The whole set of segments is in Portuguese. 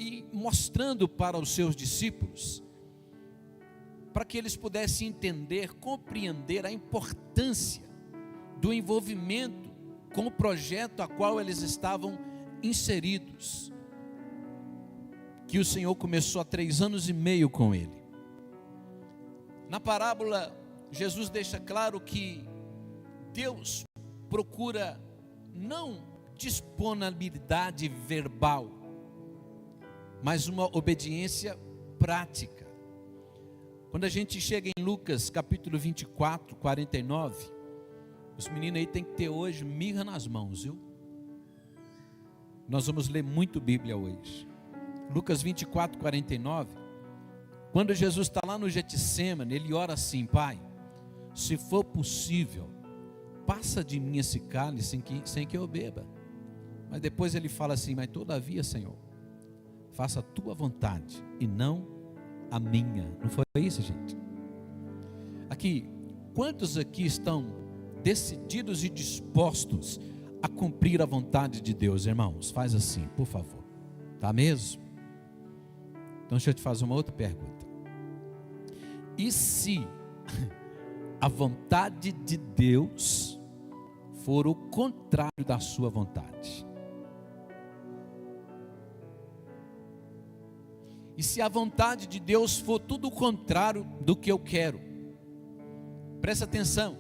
e mostrando para os seus discípulos, para que eles pudessem entender, compreender a importância do envolvimento com o projeto a qual eles estavam inseridos, que o Senhor começou há 3 anos e meio com ele. Na parábola, Jesus deixa claro que Deus procura não disponibilidade verbal, mas uma obediência prática. Quando a gente chega em Lucas capítulo 24, 49, os meninos aí tem que ter hoje mirra nas mãos, viu? Nós vamos ler muito Bíblia hoje. Lucas 24, 49, quando Jesus está lá no Getsêmani, ele ora assim: Pai, se for possível, passa de mim esse cálice sem que eu beba. Mas depois ele fala assim: mas todavia, Senhor, faça a tua vontade e não a minha. Não foi isso, gente? Aqui, quantos aqui estão decididos e dispostos a cumprir a vontade de Deus, irmãos? Faz assim, por favor. Tá mesmo? Então deixa eu te fazer uma outra pergunta. E se a vontade de Deus for o contrário da sua vontade? E se a vontade de Deus for tudo o contrário do que eu quero? Presta atenção,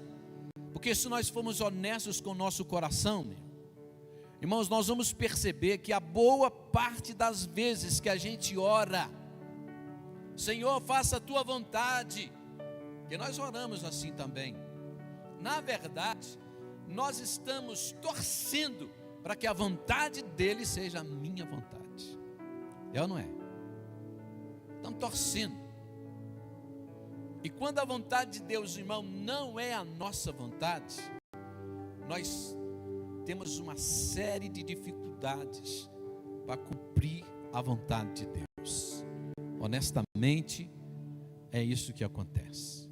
porque se nós formos honestos com o nosso coração, irmãos, nós vamos perceber que a boa parte das vezes que a gente ora, Senhor, faça a tua vontade, que nós oramos assim também, na verdade, nós estamos torcendo para que a vontade dele seja a minha vontade. É ou não é? Estamos torcendo. E quando a vontade de Deus, irmão, não é a nossa vontade, nós temos uma série de dificuldades para cumprir a vontade de Deus. Honestamente, é isso que acontece.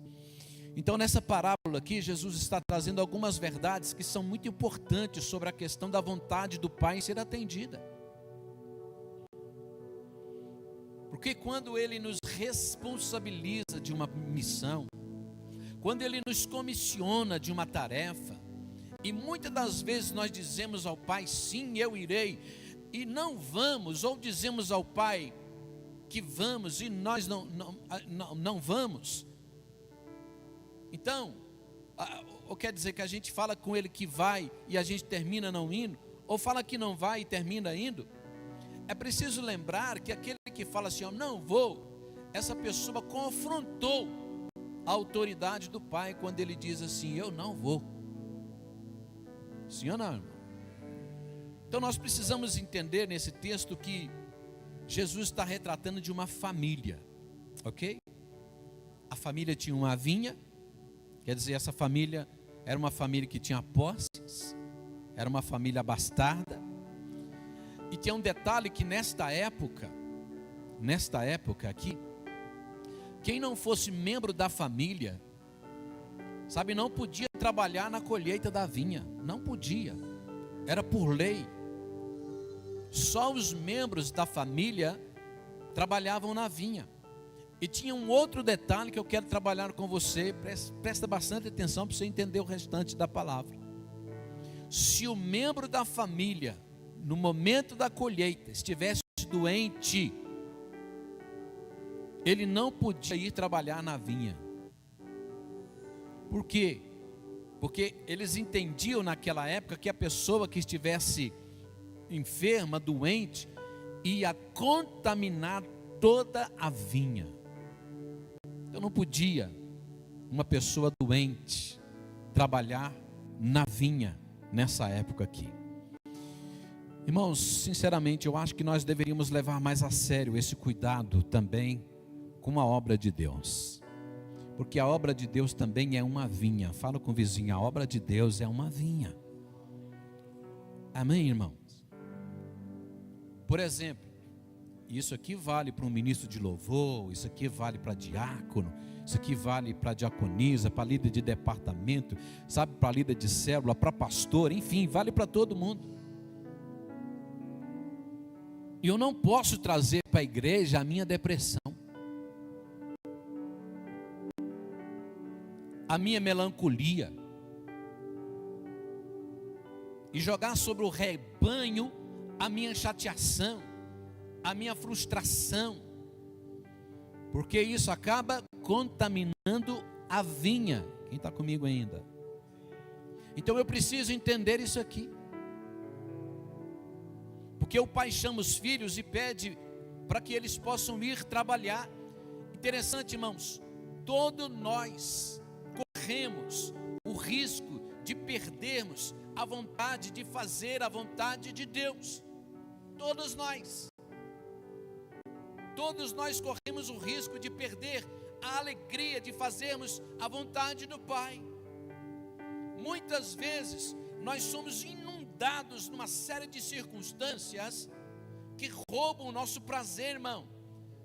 Então, nessa parábola aqui, Jesus está trazendo algumas verdades que são muito importantes sobre a questão da vontade do Pai em ser atendida. Porque quando Ele nos responsabiliza de uma missão, quando Ele nos comissiona de uma tarefa, e muitas das vezes nós dizemos ao Pai, sim, eu irei, e não vamos, ou dizemos ao Pai que vamos e nós não vamos. Então, ou quer dizer que a gente fala com Ele que vai e a gente termina não indo, ou fala que não vai e termina indo. É preciso lembrar que aquele que fala assim, eu não vou, essa pessoa confrontou a autoridade do Pai quando ele diz assim, eu não vou. Sim ou não, irmão? Então nós precisamos entender nesse texto que Jesus está retratando de uma família, ok? A família tinha uma vinha, quer dizer, essa família era uma família que tinha posses, era uma família bastarda. E tinha um detalhe que nesta época aqui, quem não fosse membro da família, sabe, não podia trabalhar na colheita da vinha, não podia, era por lei. Só os membros da família trabalhavam na vinha. E tinha um outro detalhe que eu quero trabalhar com você, presta bastante atenção para você entender o restante da palavra. Se o membro da família, no momento da colheita, estivesse doente, ele não podia ir trabalhar na vinha. Por quê? Porque eles entendiam naquela época que a pessoa que estivesse enferma, doente, ia contaminar toda a vinha. Então não podia uma pessoa doente trabalhar na vinha nessa época aqui. Irmãos, sinceramente, eu acho que nós deveríamos levar mais a sério esse cuidado também com a obra de Deus. Porque a obra de Deus também é uma vinha. Fala com o vizinho, a obra de Deus é uma vinha. Amém, irmãos? Por exemplo, isso aqui vale para um ministro de louvor, isso aqui vale para diácono, isso aqui vale para diaconisa, para líder de departamento, sabe, para líder de célula, para pastor, enfim, vale para todo mundo. E eu não posso trazer para a igreja a minha depressão, a minha melancolia, e jogar sobre o rebanho a minha chateação, a minha frustração, porque isso acaba contaminando a vinha. Quem está comigo ainda? Então eu preciso entender isso aqui, porque o pai chama os filhos e pede para que eles possam ir trabalhar. Interessante, irmãos, todos nós corremos o risco de perdermos a vontade de fazer a vontade de Deus. Todos nós corremos o risco de perder a alegria de fazermos a vontade do Pai. Muitas vezes nós somos inundados numa série de circunstâncias que roubam o nosso prazer, irmão,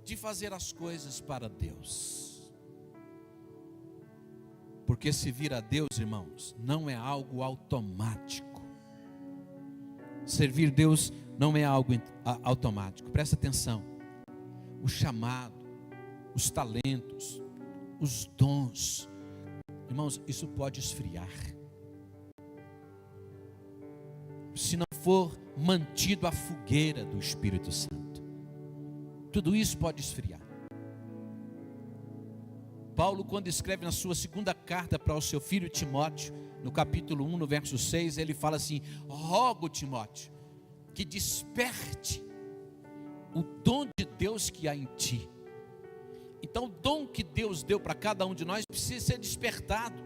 de fazer as coisas para Deus. Porque servir a Deus, irmãos, não é algo automático. Servir Deus não é algo automático. Presta atenção. O chamado, os talentos, os dons, irmãos, isso pode esfriar, se não for mantido a fogueira do Espírito Santo. Tudo isso pode esfriar. Paulo, quando escreve na sua segunda carta para o seu filho Timóteo, no capítulo 1, no verso 6, ele fala assim: rogo, Timóteo, que desperte o dom de Deus que há em ti. Então o dom que Deus deu para cada um de nós precisa ser despertado.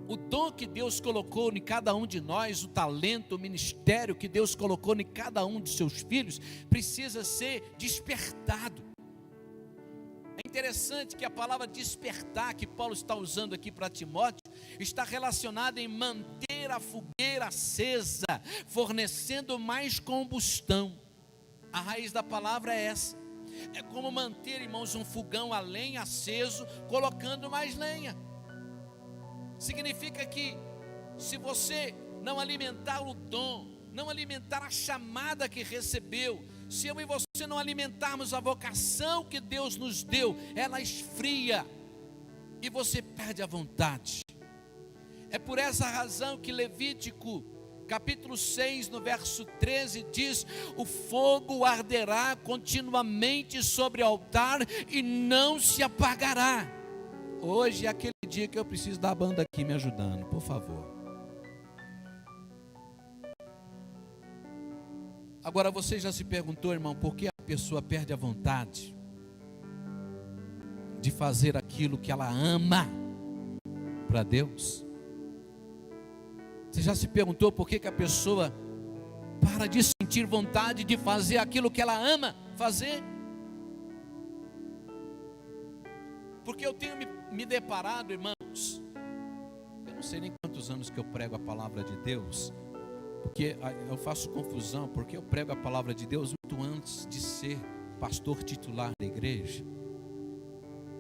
O dom que Deus colocou em cada um de nós, o talento, o ministério que Deus colocou em cada um de seus filhos, precisa ser despertado. É interessante que a palavra despertar que Paulo está usando aqui para Timóteo está relacionada em manter a fogueira acesa, fornecendo mais combustão. A raiz da palavra é essa. É como manter, irmãos, um fogão a lenha aceso, colocando mais lenha. Significa que se você não alimentar o dom, não alimentar a chamada que recebeu, se eu e você não alimentarmos a vocação que Deus nos deu, ela esfria e você perde a vontade. É por essa razão que Levítico capítulo 6, no verso 13 diz: o fogo arderá continuamente sobre o altar e não se apagará. Hoje é aquele dia que eu preciso da banda aqui me ajudando, por favor. Agora você já se perguntou, irmão, por que a pessoa perde a vontade de fazer aquilo que ela ama para Deus? Você já se perguntou por que a pessoa para de sentir vontade de fazer aquilo que ela ama fazer? Porque eu tenho me deparado, irmãos, eu não sei nem quantos anos que eu prego a palavra de Deus, porque eu faço confusão, porque eu prego a palavra de Deus muito antes de ser pastor titular da igreja.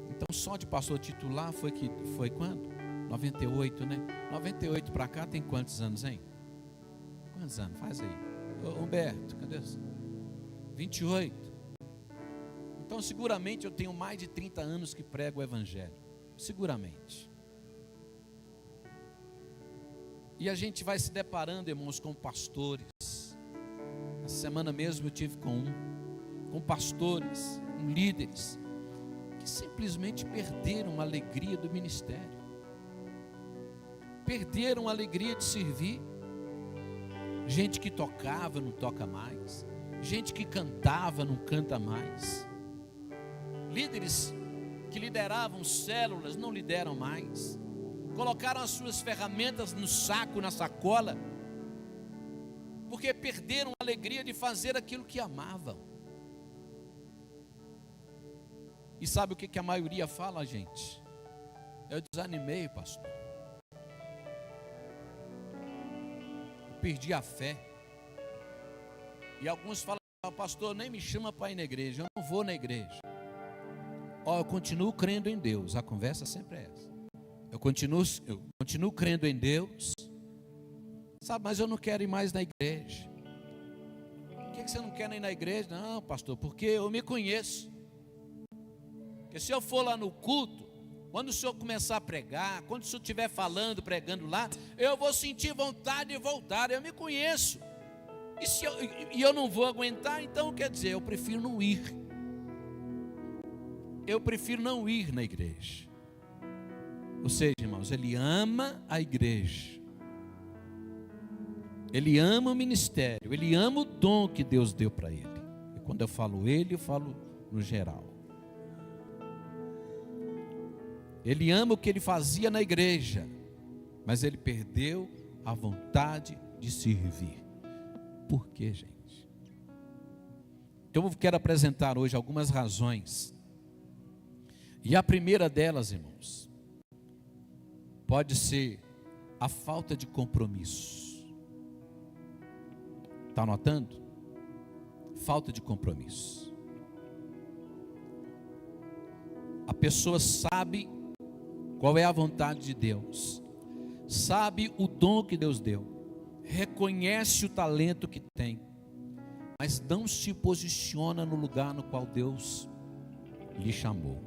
Então só de pastor titular foi quando? 98, né? 98 para cá tem quantos anos, hein? Quantos anos? Faz aí. Ô, Humberto, cadê você? 28. Então seguramente eu tenho mais de 30 anos que prego o evangelho. Seguramente. E a gente vai se deparando, irmãos, com pastores. Essa semana mesmo eu tive com pastores, com líderes, que simplesmente perderam a alegria do ministério. Perderam a alegria de servir. Gente que tocava não toca mais. Gente que cantava não canta mais. Líderes que lideravam células não lideram mais. Colocaram as suas ferramentas no saco, na sacola, porque perderam a alegria de fazer aquilo que amavam. E sabe o que a maioria fala, gente? Eu desanimei, pastor. Eu perdi a fé. E alguns falam: pastor, nem me chama para ir na igreja, eu não vou na igreja. Eu continuo crendo em Deus. A conversa sempre é essa. Eu continuo crendo em Deus, sabe, mas eu não quero ir mais na igreja. Porque que você não quer ir na igreja? Não, pastor, porque eu me conheço. Porque se eu for lá no culto, quando o senhor começar a pregar, quando o senhor estiver falando, pregando lá, eu vou sentir vontade de voltar, eu me conheço. E eu não vou aguentar, então quer dizer, eu prefiro não ir. Eu prefiro não ir na igreja. Ou seja, irmãos, ele ama a igreja. Ele ama o ministério, ele ama o dom que Deus deu para ele. E quando eu falo ele, eu falo no geral. Ele ama o que ele fazia na igreja, mas ele perdeu a vontade de servir. Por quê, gente? Então eu quero apresentar hoje algumas razões. E a primeira delas, irmãos, pode ser a falta de compromisso. Está anotando? Falta de compromisso. A pessoa sabe qual é a vontade de Deus, sabe o dom que Deus deu, reconhece o talento que tem, mas não se posiciona no lugar no qual Deus lhe chamou.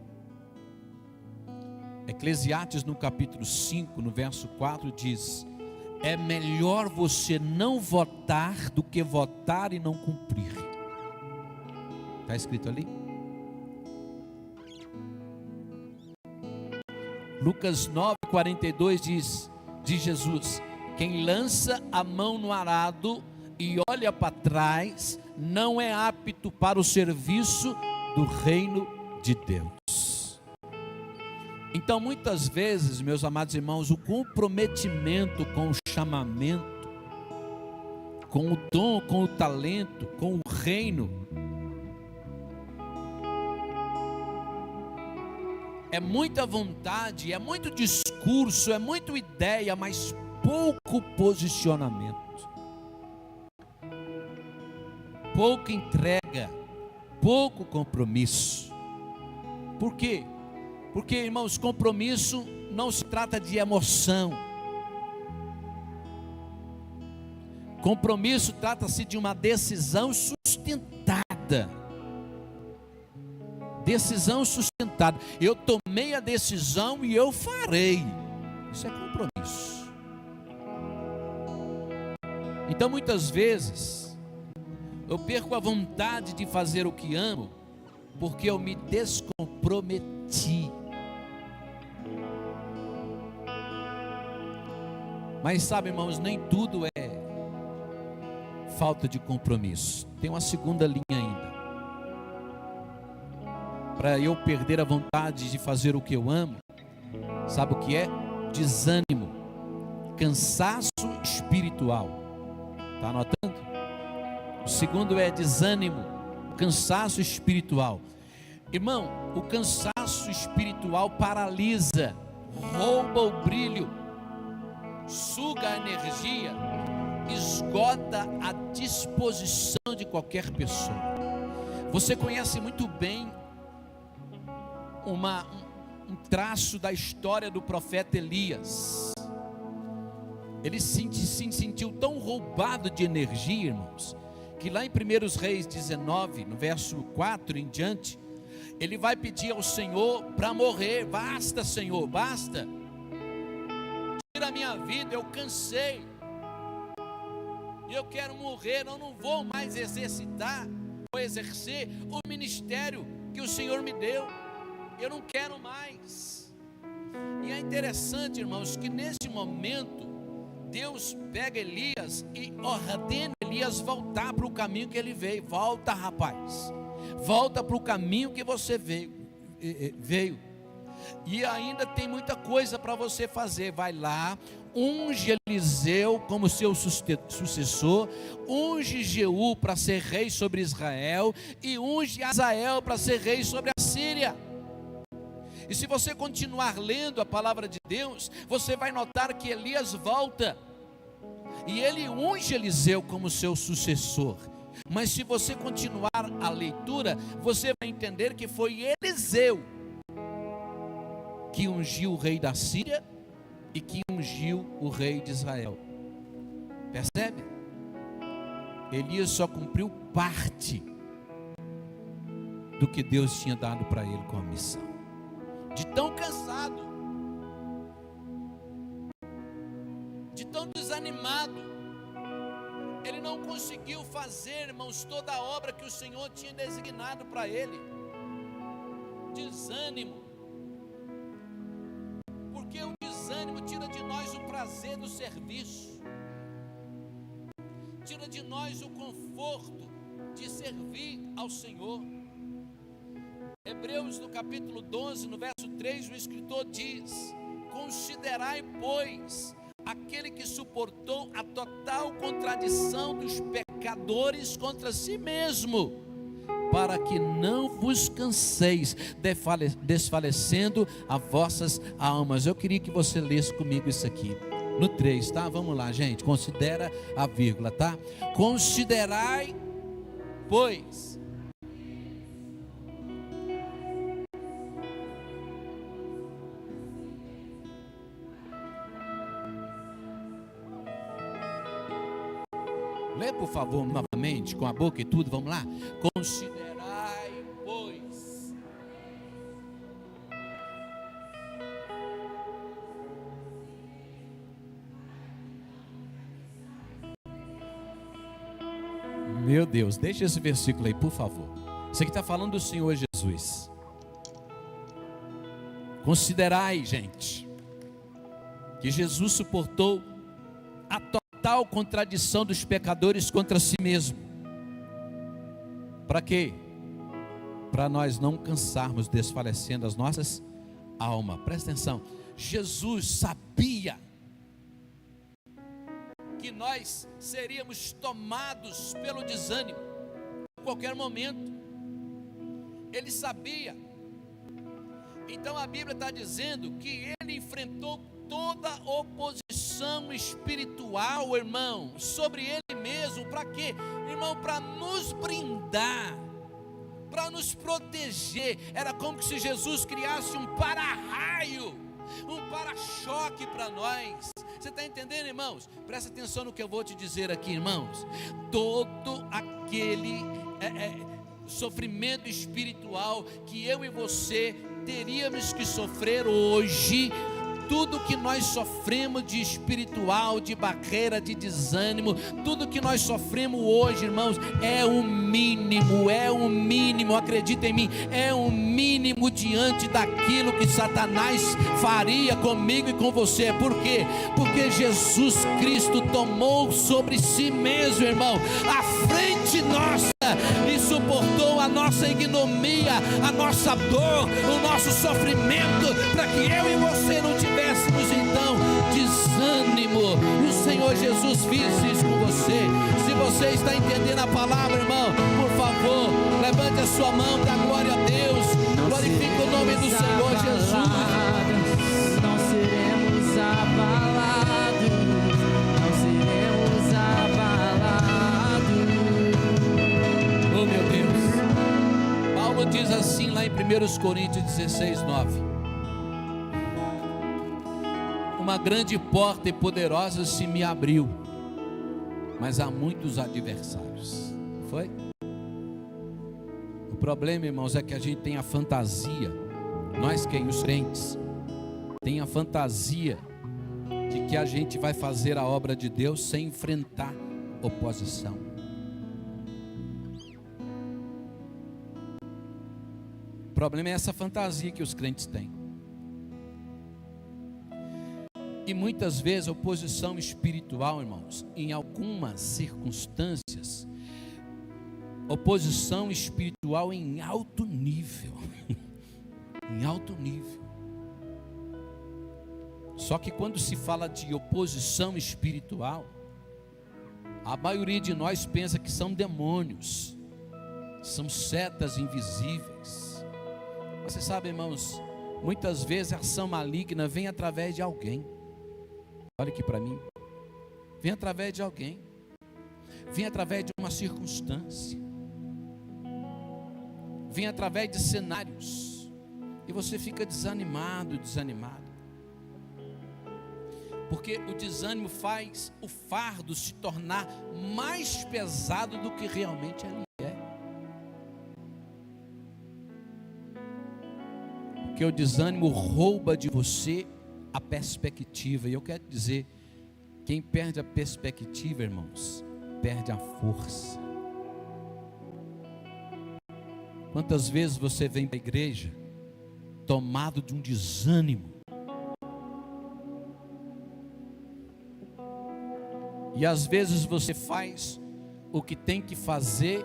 Eclesiastes no capítulo 5, no verso 4 diz: é melhor você não votar do que votar e não cumprir. Está escrito ali? Lucas 9:42 diz de Jesus: quem lança a mão no arado e olha para trás, não é apto para o serviço do reino de Deus. Então muitas vezes, meus amados irmãos, o comprometimento com o chamamento, com o dom, com o talento, com o reino, é muita vontade, é muito discurso, é muita ideia, mas pouco posicionamento, pouca entrega, pouco compromisso. Por quê? Porque, irmãos, compromisso não se trata de emoção. Compromisso trata-se de uma decisão sustentada. Decisão sustentada. Eu tomei a decisão e eu farei. Isso é compromisso. Então muitas vezes eu perco a vontade de fazer o que amo porque eu me descomprometi. Mas sabe, irmãos, nem tudo é falta de compromisso. Tem uma segunda linha ainda. Para eu perder a vontade de fazer o que eu amo, sabe o que é? Desânimo, cansaço espiritual. Está anotando? O segundo é desânimo, cansaço espiritual. Irmão, o cansaço espiritual paralisa, rouba o brilho, suga a energia, esgota a disposição de qualquer pessoa. Você conhece muito bem um traço da história do profeta Elias. Ele se sentiu tão roubado de energia, irmãos, que lá em 1 Reis 19, no verso 4 em diante, ele vai pedir ao Senhor para morrer. Basta, Senhor, basta, tira a minha vida, eu cansei, eu quero morrer, eu não vou mais exercitar ou exercer o ministério que o Senhor me deu, eu não quero mais. E é interessante, irmãos, que nesse momento Deus pega Elias e ordena Elias voltar para o caminho que ele veio. Volta, rapaz, volta para o caminho que você veio. E ainda tem muita coisa para você fazer. Vai lá, unge Eliseu como seu sucessor, unge Jeú para ser rei sobre Israel, e unge Azael para ser rei sobre a Síria. E se você continuar lendo a palavra de Deus, você vai notar que Elias volta e ele unge Eliseu como seu sucessor. Mas se você continuar a leitura, você vai entender que foi Eliseu que ungiu o rei da Síria e que ungiu o rei de Israel. Percebe? Elias só cumpriu parte do que Deus tinha dado para ele com a missão. De tão cansado, de tão desanimado, ele não conseguiu fazer, irmãos, toda a obra que o Senhor tinha designado para ele. Desânimo, porque o desânimo tira de nós o prazer do serviço, tira de nós o conforto de servir ao Senhor. Hebreus no capítulo 12, no verso 3, o escritor diz: considerai, pois, aquele que suportou a total contradição dos pecadores contra si mesmo, para que não vos canseis, desfalecendo as vossas almas. Eu queria que você lesse comigo isso aqui, no 3, tá? Vamos lá, gente, considera a vírgula, tá? Considerai, pois. Lê, por favor, novamente, com a boca e tudo, vamos lá. Considerai, pois. Meu Deus, deixa esse versículo aí, por favor. Isso aqui está falando do Senhor Jesus. Considerai, gente, que Jesus suportou a total contradição dos pecadores contra si mesmo. Para quê? Para nós não cansarmos, desfalecendo as nossas almas. Presta atenção, Jesus sabia que nós seríamos tomados pelo desânimo a qualquer momento. Ele sabia. Então a Bíblia está dizendo que ele enfrentou toda oposição espiritual, irmão, sobre ele mesmo. Para quê? Irmão, para nos brindar, para nos proteger. Era como se Jesus criasse um para-raio, um para-choque para nós. Você está entendendo, irmãos? Presta atenção no que eu vou te dizer aqui, irmãos. Todo aquele sofrimento espiritual que eu e você teríamos que sofrer hoje, tudo que nós sofremos de espiritual, de barreira, de desânimo, tudo que nós sofremos hoje, irmãos, é o mínimo, acredita em mim, é o mínimo diante daquilo que Satanás faria comigo e com você. Por quê? Porque Jesus Cristo tomou sobre si mesmo, irmão, a frente nossa, e suportou a nossa ignomia, a nossa dor, o nosso sofrimento, para que eu e você não tivéssemos então desânimo. E o Senhor Jesus fez isso com você. Se você está entendendo a palavra, irmão, por favor, levante a sua mão, dá glória a Deus, glorifique o nome do Senhor Jesus. Não seremos abalados, não seremos abalados. Oh, meu Deus. Paulo diz assim lá em 1 Coríntios 16, 9: uma grande porta e poderosa se me abriu, mas há muitos adversários. Foi? O problema, irmãos, é que a gente tem a fantasia, nós quem? Os crentes, tem a fantasia de que a gente vai fazer a obra de Deus sem enfrentar oposição. O problema é essa fantasia que os crentes têm. E muitas vezes a oposição espiritual, irmãos, em algumas circunstâncias, oposição espiritual em alto nível, em alto nível. Só que quando se fala de oposição espiritual, a maioria de nós pensa que são demônios, são setas invisíveis. Você sabe, irmãos, muitas vezes a ação maligna vem através de alguém. Olha aqui para mim. Vem através de alguém. Vem através de uma circunstância. Vem através de cenários. E você fica desanimado. Porque o desânimo faz o fardo se tornar mais pesado do que realmente ele é. Porque o desânimo rouba de você a perspectiva. E eu quero dizer, quem perde a perspectiva, irmãos, perde a força. Quantas vezes você vem para a igreja tomado de um desânimo, e às vezes você faz o que tem que fazer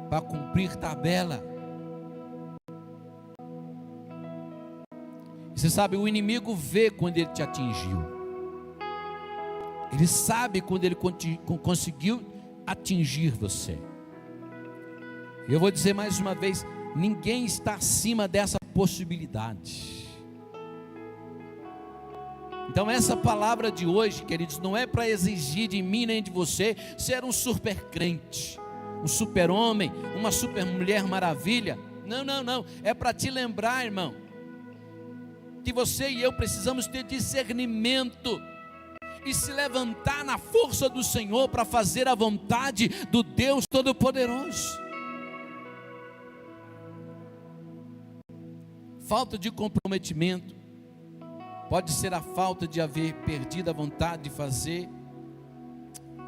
para cumprir tabela. E você sabe, o inimigo vê quando ele te atingiu. Ele sabe quando ele conseguiu atingir você. Eu vou dizer mais uma vez, ninguém está acima dessa possibilidade. Então essa palavra de hoje, queridos, não é para exigir de mim nem de você ser um super crente, um super homem, uma super mulher maravilha. Não, é para te lembrar, irmão, que você e eu precisamos ter discernimento e se levantar na força do Senhor para fazer a vontade do Deus Todo-Poderoso. Falta de comprometimento pode ser a falta de haver perdido a vontade de fazer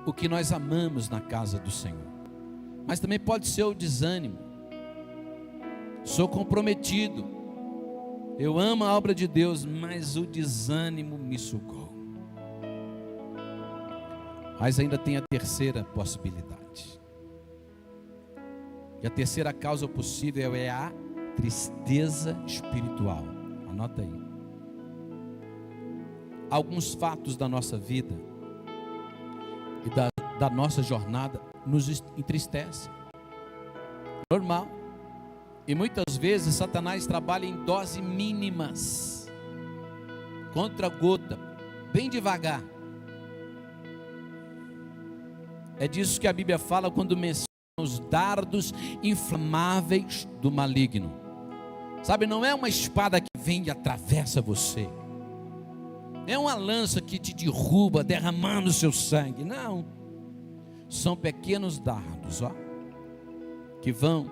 o que nós amamos na casa do Senhor. Mas também pode ser o desânimo. Sou comprometido, eu amo a obra de Deus, mas o desânimo me sugou. Mas ainda tem a terceira possibilidade. E a terceira causa possível é a tristeza espiritual. Anota aí. Alguns fatos da nossa vida e da nossa jornada nos entristecem. Normal. E muitas vezes Satanás trabalha em doses mínimas, contra gota, bem devagar. É disso que a Bíblia fala quando menciona os dardos inflamáveis do maligno. Sabe, não é uma espada que vem e atravessa você. É uma lança que te derruba, derramando o seu sangue. Não. São pequenos dardos, que vão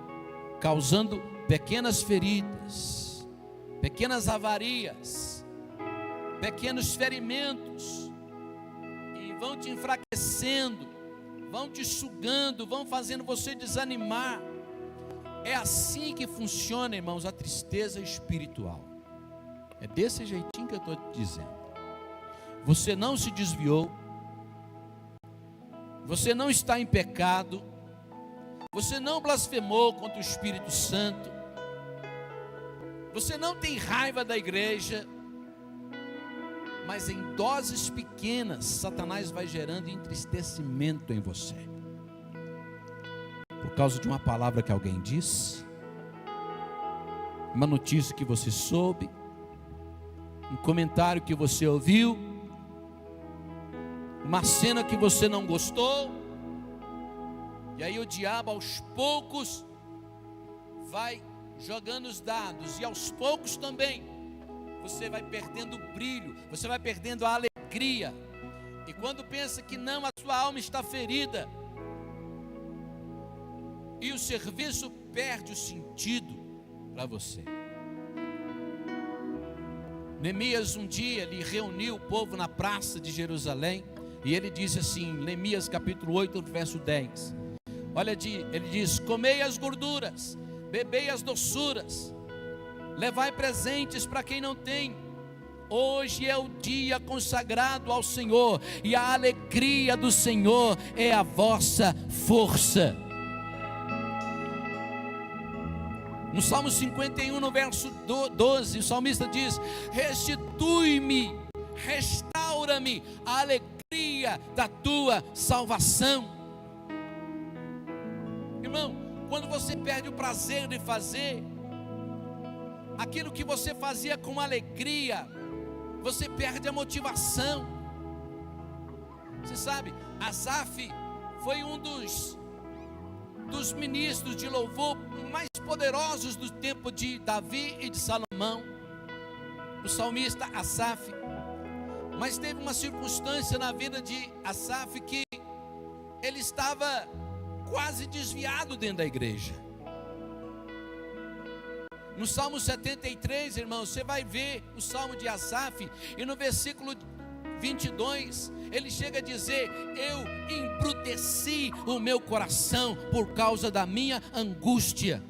causando pequenas feridas, pequenas avarias, pequenos ferimentos, e vão te enfraquecendo, vão te sugando, vão fazendo você desanimar. É assim que funciona, irmãos, a tristeza espiritual. É desse jeitinho que eu estou te dizendo. Você não se desviou, você não está em pecado, você não blasfemou contra o Espírito Santo, você não tem raiva da igreja, mas em doses pequenas, Satanás vai gerando entristecimento em você, por causa de uma palavra que alguém disse, uma notícia que você soube, um comentário que você ouviu, uma cena que você não gostou, e aí o diabo aos poucos vai jogando os dados, e aos poucos também você vai perdendo o brilho, você vai perdendo a alegria, e quando pensa que não, a sua alma está ferida, e o serviço perde o sentido para você. Neemias um dia ele reuniu o povo na praça de Jerusalém, e ele disse assim, Neemias capítulo 8, verso 10. Olha, ele diz: comei as gorduras, bebei as doçuras, levai presentes para quem não tem. Hoje é o dia consagrado ao Senhor, e a alegria do Senhor é a vossa força. No Salmo 51, no verso 12, o salmista diz: restitui-me, restaura-me a alegria da tua salvação. Irmão, quando você perde o prazer de fazer aquilo que você fazia com alegria, você perde a motivação. Você sabe, Asaf foi um dos ministros de louvor mais poderosos do tempo de Davi e de Salomão. O salmista Asaf, Mas teve uma circunstância na vida de Asaf que ele estava quase desviado dentro da igreja. No Salmo 73, irmãos, você vai ver o Salmo de Asaf, e no versículo 22, ele chega a dizer: eu embruteci o meu coração por causa da minha angústia.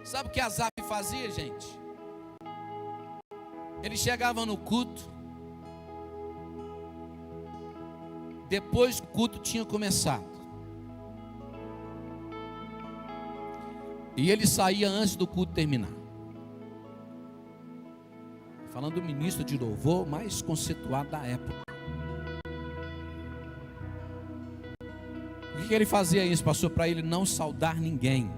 Sabe o que Asaf fazia, gente? Ele chegava no culto, depois que o culto tinha começado, e ele saía antes do culto terminar. Falando do ministro de louvor mais conceituado da época. Por que ele fazia isso, pastor? Para ele não saudar ninguém.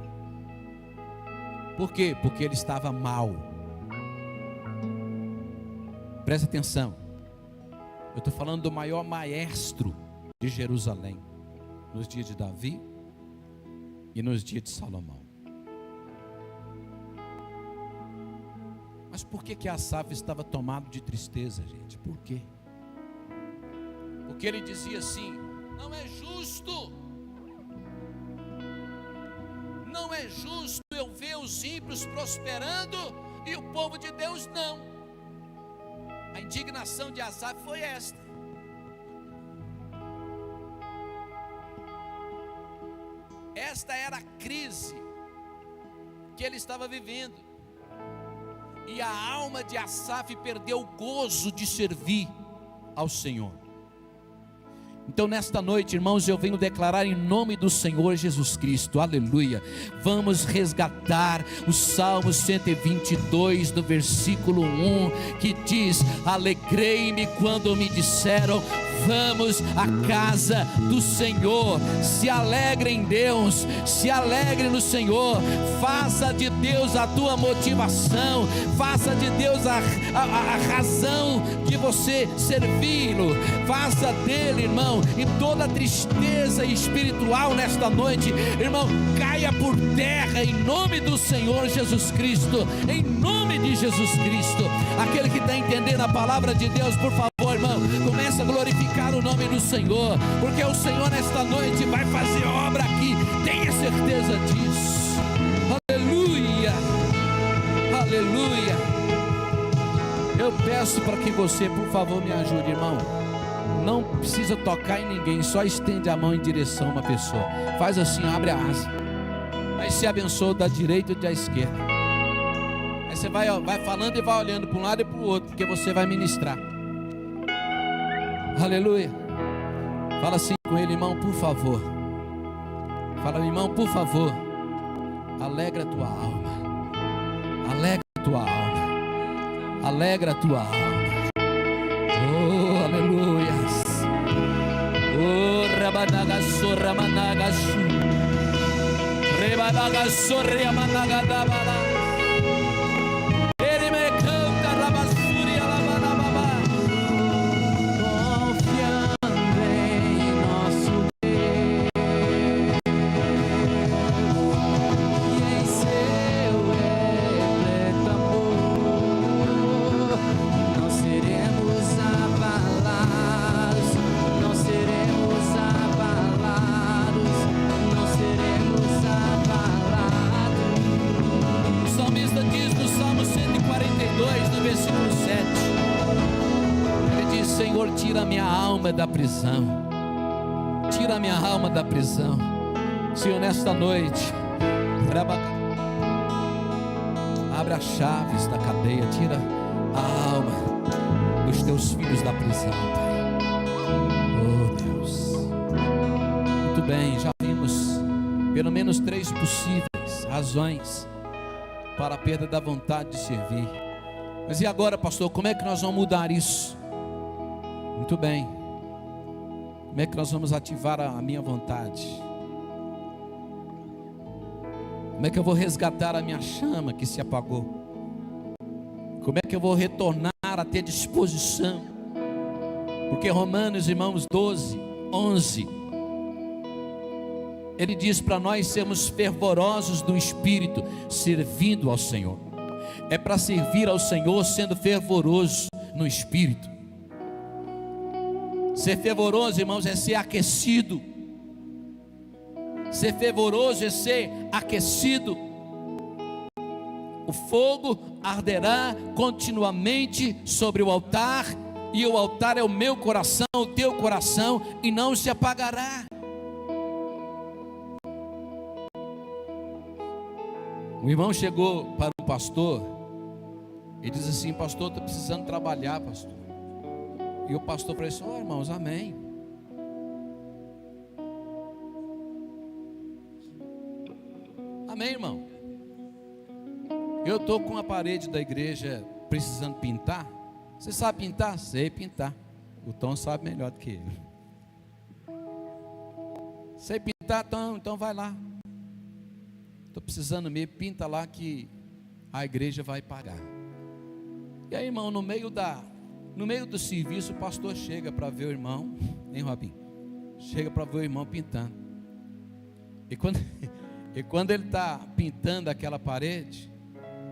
Por quê? Porque ele estava mal. Presta atenção. Eu estou falando do maior maestro de Jerusalém, nos dias de Davi e nos dias de Salomão. Mas por que Asaf estava tomado de tristeza, gente? Por quê? Porque ele dizia assim: não é justo, não é justo eu ver os ímpios prosperando e o povo de Deus não. A indignação de Asaf foi esta. Esta era a crise que ele estava vivendo. E a alma de Asaf perdeu o gozo de servir ao Senhor. Então nesta noite, irmãos, eu venho declarar em nome do Senhor Jesus Cristo, aleluia, vamos resgatar o Salmo 122, no versículo 1, que diz: alegrei-me quando me disseram, vamos à casa do Senhor. Se alegre em Deus, se alegre no Senhor, faça de Deus a tua motivação, faça de Deus a razão de você servi-lo, faça dele, irmão, e toda tristeza espiritual nesta noite, irmão, caia por terra em nome do Senhor Jesus Cristo, em nome de Jesus Cristo. Aquele que está entendendo a palavra de Deus, por favor, irmão, começa a glorificar o nome do Senhor, porque o Senhor nesta noite vai fazer obra aqui, tenha certeza disso. Aleluia, aleluia. Eu peço para que você, por favor, me ajude, irmão. Não precisa tocar em ninguém, só estende a mão em direção a uma pessoa. Faz assim, abre a asa. Aí se abençoa da direita e da esquerda. Aí você vai falando e vai olhando para um lado e para o outro, porque você vai ministrar. Aleluia. Fala assim com ele: irmão, por favor. Fala, irmão, por favor, alegra a tua alma. Alegra a tua alma. Alegra a tua alma. Oh, aleluia. Oh, rabanagassu, ramanagassu. Rebanagassu, ramanagadabala. Ele me canta, rabassuri, alabanababa. Confiando em nosso Deus e em seu repleto amor, não seremos abalados, não seremos abalados, não seremos abalados. O salmista diz no Salmo 142, no versículo 7, ele diz: Senhor, tira minha alma da prisão, tira minha alma da prisão. Senhor, nesta noite, abre as chaves da cadeia, tira a alma dos teus filhos da prisão, Pai. Oh Deus. Muito bem, já vimos pelo menos 3 possíveis razões para a perda da vontade de servir. Mas e agora, pastor, como é que nós vamos mudar isso? Muito bem. Como é que nós vamos ativar a minha vontade? Como é que eu vou resgatar a minha chama que se apagou? Como é que eu vou retornar a ter disposição? Porque Romanos, irmãos, 12, 11, ele diz para nós sermos fervorosos do Espírito, servindo ao Senhor. é para servir ao Senhor sendo fervoroso no espírito. Ser fervoroso, irmãos, é ser aquecido. Ser fervoroso é ser aquecido. O fogo arderá continuamente sobre o altar, e o altar é o meu coração, o teu coração, e não se apagará. Um irmão chegou para o pastor e disse assim: pastor, estou precisando trabalhar, pastor. E o pastor falou assim: irmãos, amém. Amém, irmão. Eu estou com a parede da igreja precisando pintar. Você sabe pintar? Sei pintar. O Tom sabe melhor do que ele. Sei pintar, Tom? Então vai lá. Estou precisando mesmo, pinta lá que a igreja vai pagar. E aí, irmão, no meio do serviço, o pastor chega para ver o irmão, hein, Robinho? Chega para ver o irmão pintando. E quando ele está pintando aquela parede,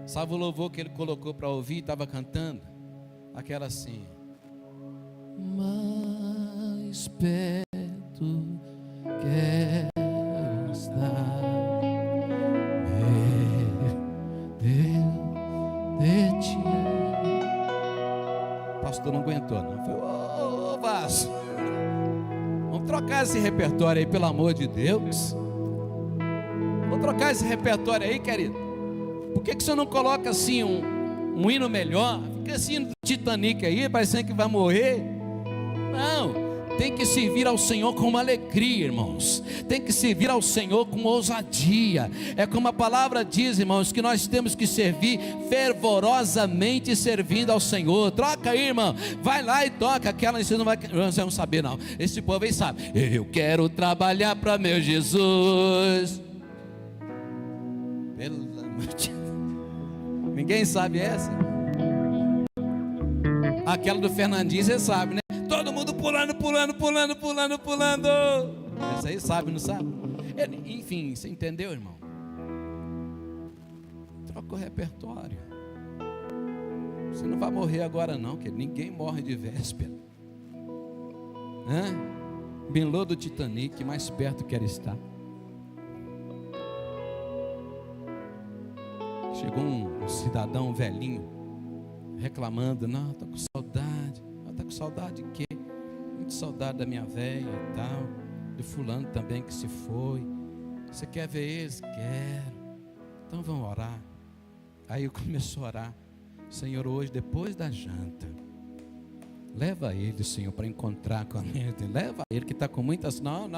sabe o louvor que ele colocou para ouvir, estava cantando? Aquela assim: mais perto quero estar, meu Deus, de ti. O pastor não aguentou, não. Falei: ô Vasco, vamos trocar esse repertório aí, pelo amor de Deus. Vamos trocar esse repertório aí, querido. Por que você não coloca assim um hino melhor? Fica assim no Titanic aí, parecendo que vai morrer. Não, tem que servir ao Senhor com alegria, irmãos. Tem que servir ao Senhor com ousadia. É como a palavra diz, irmãos, que nós temos que servir fervorosamente servindo ao Senhor. Troca aí, irmão. Vai lá e toca aquela, vocês não vão saber não. Esse povo aí sabe. Eu quero trabalhar para meu Jesus. Pelo amor de Deus. Ninguém sabe essa? Aquela do Fernandinho, você sabe, né? Todo mundo pulando. Essa aí sabe, não sabe? Enfim, você entendeu, irmão? Troca o repertório. Você não vai morrer agora não, que ninguém morre de véspera. Bilô do Titanic, mais perto quer estar. Chegou um cidadão velhinho reclamando: não, estou com saudade. Está com saudade de quê? Muito saudade da minha velha e tal, do fulano também que se foi. Você quer ver eles? Quero. Então vamos orar. Aí eu comecei a orar: Senhor, hoje depois da janta, leva ele, Senhor, para encontrar com a minha. Leva ele que está com muitas. Não,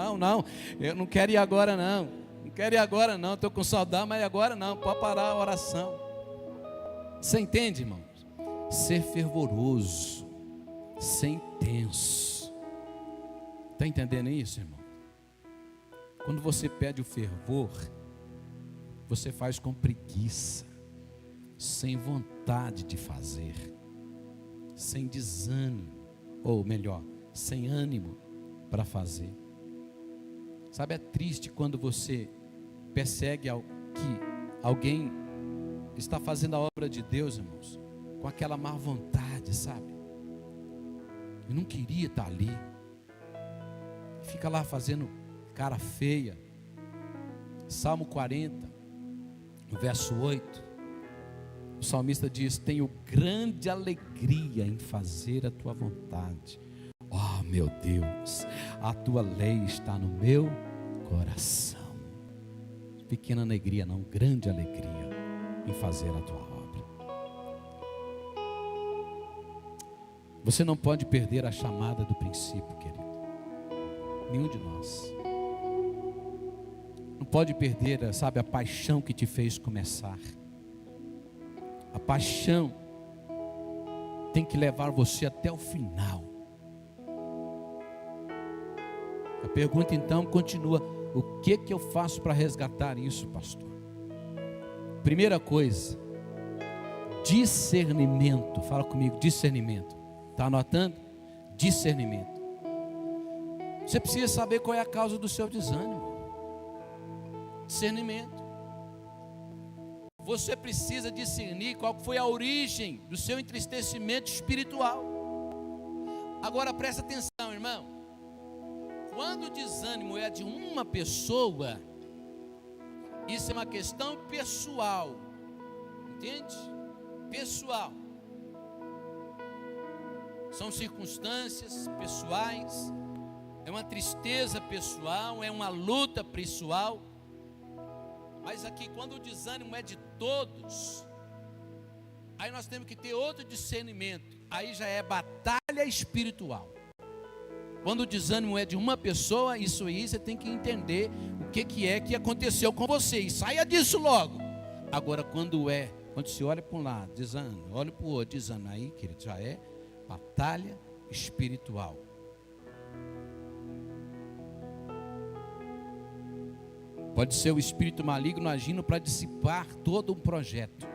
eu não quero ir agora não. Não quero ir agora não, estou com saudade, mas agora não, pode parar a oração. Você entende, irmãos? Ser fervoroso, ser intenso. Está entendendo isso, irmão? Quando você pede o fervor, você faz com preguiça, sem vontade de fazer, sem desânimo, ou melhor, sem ânimo para fazer. Sabe, é triste quando você persegue que alguém está fazendo a obra de Deus, irmãos, com aquela má vontade, sabe? Eu não queria estar ali. Fica lá fazendo cara feia. Salmo 40, no verso 8, o salmista diz: tenho grande alegria em fazer a tua vontade. Oh meu Deus, a tua lei está no meu coração. Pequena alegria não, grande alegria em fazer a tua obra. Você não pode perder a chamada do princípio, querido. Nenhum de nós. Não pode perder, sabe, a paixão que te fez começar. A paixão tem que levar você até o final. A pergunta então continua: o que eu faço para resgatar isso, pastor? Primeira coisa, discernimento. Fala comigo, discernimento. Está anotando? Discernimento. Você precisa saber qual é a causa do seu desânimo. Discernimento. você precisa discernir qual foi a origem do seu entristecimento espiritual. Agora presta atenção, irmão. Quando o desânimo é de uma pessoa, isso é uma questão pessoal, entende? Pessoal. São circunstâncias pessoais, é uma tristeza pessoal, é uma luta pessoal. Mas aqui, quando o desânimo é de todos, aí nós temos que ter outro discernimento. Aí já é batalha espiritual. Quando o desânimo é de uma pessoa, isso aí você tem que entender o que é que aconteceu com você e saia disso logo. Agora, quando você olha para um lado, desânimo, olha para o outro, desânimo, aí, querido, já é batalha espiritual. Pode ser o espírito maligno agindo para dissipar todo um projeto.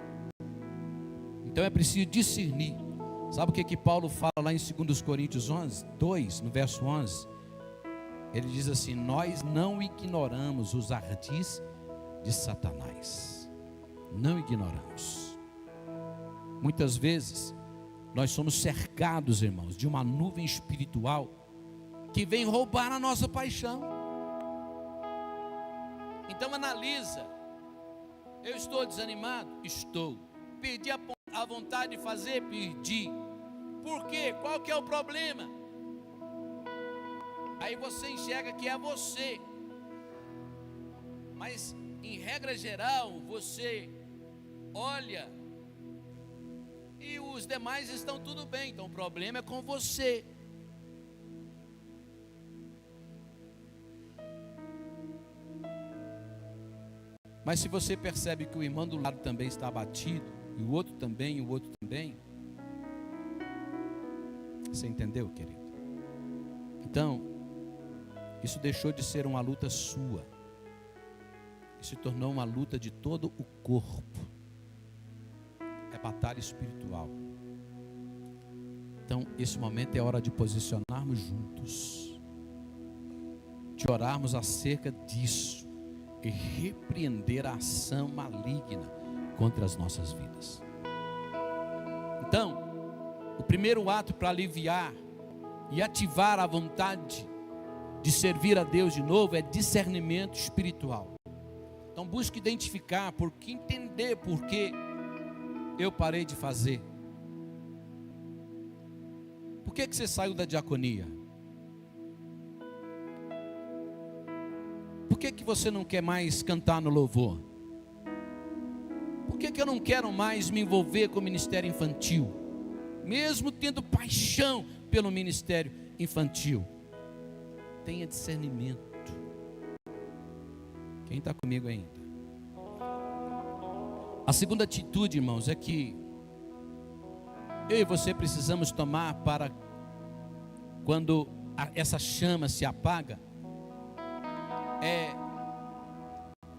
Então é preciso discernir. Sabe o que Paulo fala lá em 2 Coríntios 2, no verso 11? Ele diz assim: nós não ignoramos os ardis de Satanás. Não ignoramos. Muitas vezes nós somos cercados, irmãos, de uma nuvem espiritual que vem roubar a nossa paixão. Então analisa. Eu estou desanimado? Estou. Perdi a vontade de fazer? Perdi. Por quê? Qual que é o problema? Aí você enxerga que é você. Mas em regra geral, você olha e os demais estão tudo bem. Então o problema é com você. Mas se você percebe que o irmão do lado também está abatido, e o outro também, você entendeu, querido? Então, isso deixou de ser uma luta sua, isso se tornou uma luta de todo o corpo. É batalha espiritual. Então, esse momento é hora de posicionarmos juntos, de orarmos acerca disso e repreender a ação maligna contra as nossas vidas. Então, o primeiro ato para aliviar e ativar a vontade de servir a Deus de novo é discernimento espiritual. Então busque identificar, entender por que eu parei de fazer. Por que você saiu da diaconia? Por que você não quer mais cantar no louvor? Por que eu não quero mais me envolver com o ministério infantil? Mesmo tendo paixão pelo ministério infantil. Tenha discernimento. Quem está comigo ainda? A segunda atitude, irmãos, é que eu e você precisamos tomar para quando essa chama se apaga, é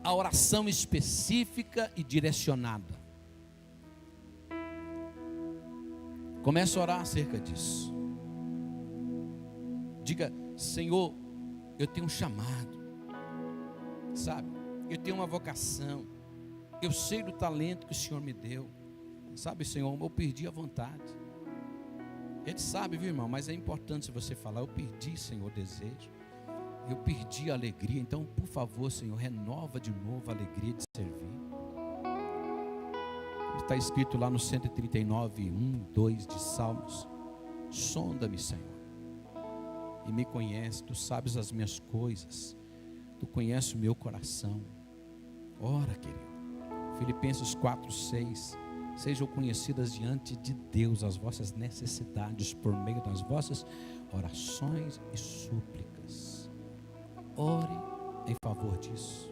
a oração específica e direcionada. Comece a orar acerca disso. Diga: Senhor, eu tenho um chamado, sabe? Eu tenho uma vocação. Eu sei do talento que o Senhor me deu. Sabe, Senhor, eu perdi a vontade. Ele sabe, viu, irmão? Mas é importante se você falar: eu perdi, Senhor, o desejo. Eu perdi a alegria. Então, por favor, Senhor, renova de novo a alegria de servir. Está escrito lá no 139, 1, 2 de Salmos: sonda-me, Senhor, e me conhece. Tu sabes as minhas coisas. Tu conheces o meu coração. Ora, querido. Filipenses 4, 6. Sejam conhecidas diante de Deus as vossas necessidades por meio das vossas orações e súplicas. Ore em favor disso.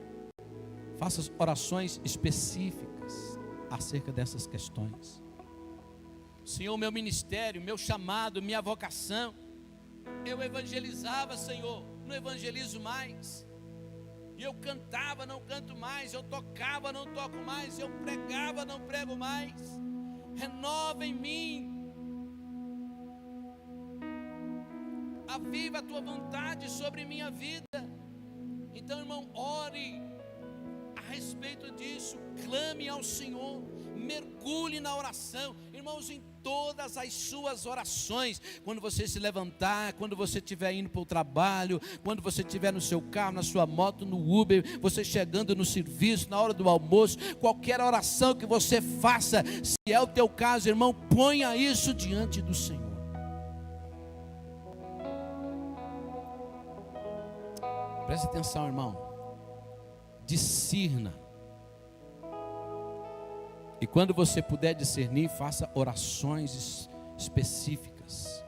Faça orações específicas acerca dessas questões. Senhor, meu ministério, meu chamado, minha vocação. Eu evangelizava, Senhor, não evangelizo mais. E eu cantava, não canto mais. Eu tocava, não toco mais. Eu pregava, não prego mais. Renova em mim. Aviva a tua vontade sobre minha vida. Então, irmão, ore a respeito disso, clame ao Senhor, mergulhe na oração, irmãos, em todas as suas orações. Quando você se levantar, quando você estiver indo para o trabalho, quando você estiver no seu carro, na sua moto, no Uber, você chegando no serviço, na hora do almoço, qualquer oração que você faça, se é o teu caso, irmão, ponha isso diante do Senhor. Preste atenção, irmão. Discirna. E quando você puder discernir, faça orações específicas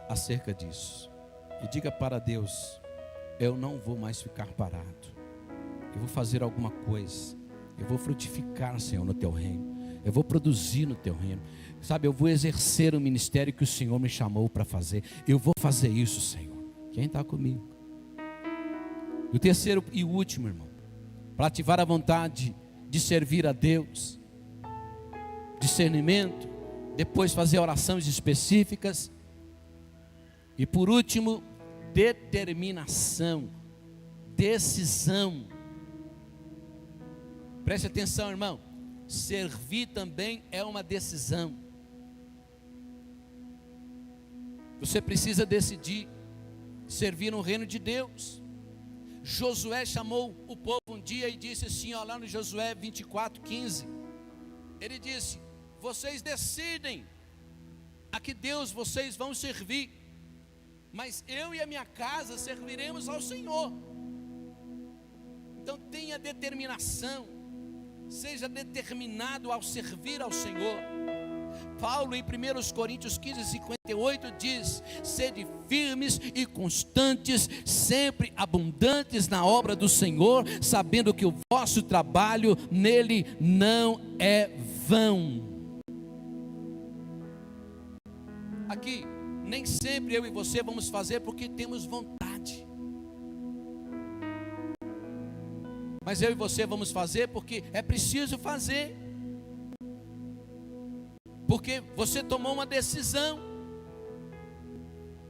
acerca disso. E diga para Deus: eu não vou mais ficar parado. Eu vou fazer alguma coisa. Eu vou frutificar, Senhor, no teu reino. Eu vou produzir no teu reino. Sabe, eu vou exercer o ministério que o Senhor me chamou para fazer. Eu vou fazer isso, Senhor. Quem está comigo? E o terceiro e último, irmão, para ativar a vontade de servir a Deus, discernimento, depois fazer orações específicas, e por último, determinação, decisão. Preste atenção, irmão, servir também é uma decisão. Você precisa decidir servir no reino de Deus. Josué chamou o povo um dia e disse assim, ó, lá no Josué 24:15, ele disse: vocês decidem a que Deus vocês vão servir, mas eu e a minha casa serviremos ao Senhor. Então tenha determinação, seja determinado ao servir ao Senhor. Paulo em 1 Coríntios 15:58 diz: sede firmes e constantes, sempre abundantes na obra do Senhor, sabendo que o vosso trabalho nele não é vão. Aqui, nem sempre eu e você vamos fazer porque temos vontade, mas eu e você vamos fazer porque é preciso fazer, porque você tomou uma decisão.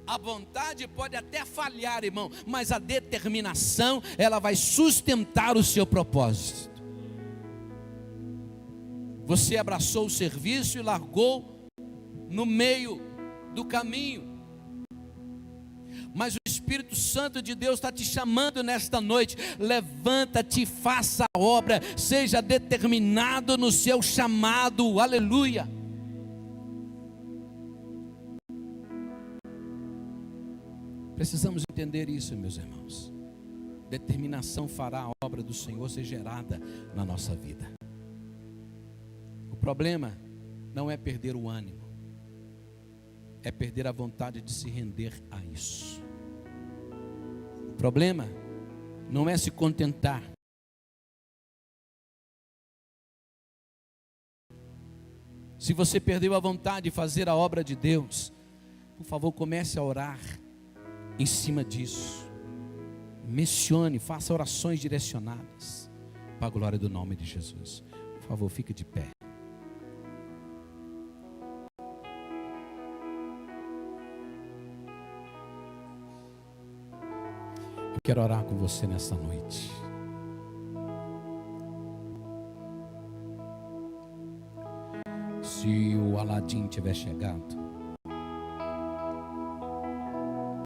A vontade pode até falhar, irmão, mas a determinação, ela vai sustentar o seu propósito. Você abraçou o serviço e largou no meio do caminho, mas o Espírito Santo de Deus está te chamando nesta noite. Levanta-te, faça a obra, seja determinado no seu chamado, aleluia. Precisamos entender isso, meus irmãos. Determinação fará a obra do Senhor ser gerada na nossa vida. O problema não é perder o ânimo, é perder a vontade de se render a isso. O problema não é se contentar. Se você perdeu a vontade de fazer a obra de Deus, por favor, comece a orar em cima disso. Mencione, faça orações direcionadas para a glória do nome de Jesus. Por favor, fique de pé. Eu quero orar com você nessa noite. Se o Aladim tiver chegado,